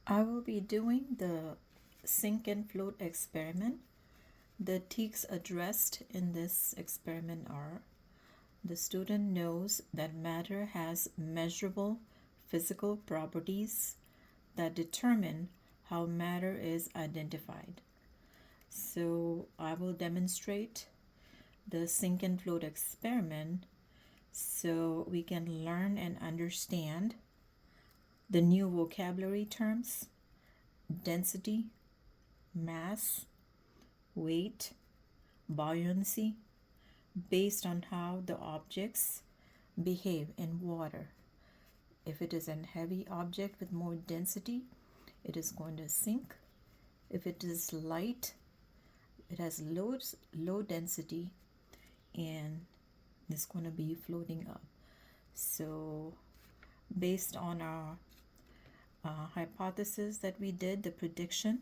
I will be doing the sink and float experiment. The teaks addressed in this experiment are: the student knows that matter has measurable physical properties that determine how matter is identified. So I will demonstrate the sink and float experiment so we can learn and understand the new vocabulary terms: density, mass, weight, buoyancy, based on how the objects behave in water. If it is a heavy object with more density, it is going to sink. If it is light, it has low density and it's going to be floating up. So based on our hypothesis that we did, the prediction,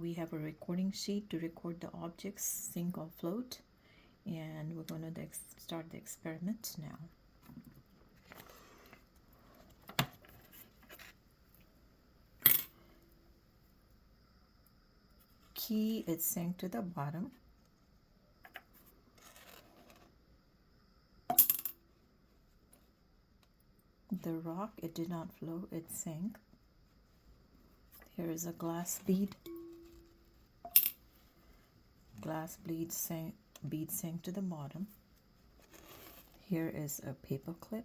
we have a recording sheet to record the objects sink or float, and we're going to start the experiment now. Key, it sank to the bottom. The rock, it did not float, it sank. Here is a glass bead. Glass bead sank to the bottom. Here is a paper clip.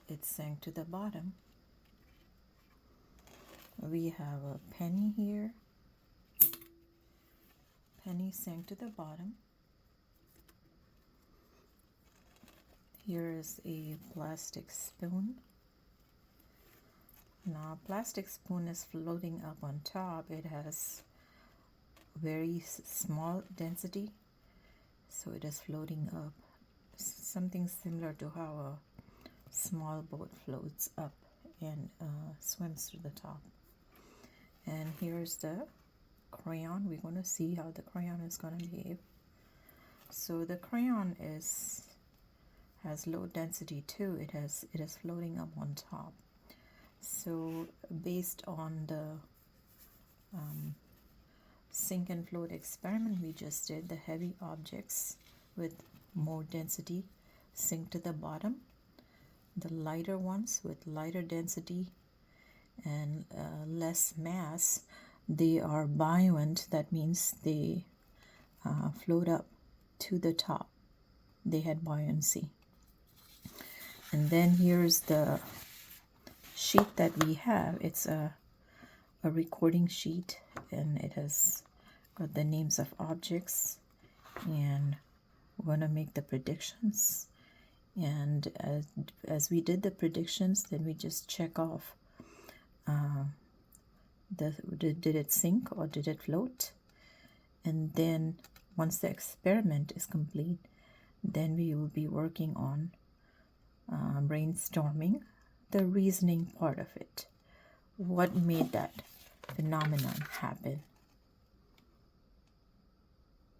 It sank to the bottom. We have a penny here. Penny sank to the bottom. Here is a plastic spoon. Now, plastic spoon is floating up on top. It has very small density, so it is floating up, something similar to how a small boat floats up and swims to the top. And here's the crayon. We're going to see how the crayon is going to behave. So the crayon has low density too. It is floating up on top. So based on the sink and float experiment we just did, the heavy objects with more density sink to the bottom. The lighter ones with lighter density and less mass, they are buoyant. That means they float up to the top. They had buoyancy. And then here's the sheet that we have. It's a recording sheet, and it has got the names of objects, and we're going to make the predictions. And as we did the predictions, then we just check off did it sink or did it float. And then once the experiment is complete, then we will be working on brainstorming the reasoning part of it. What made that phenomenon happen?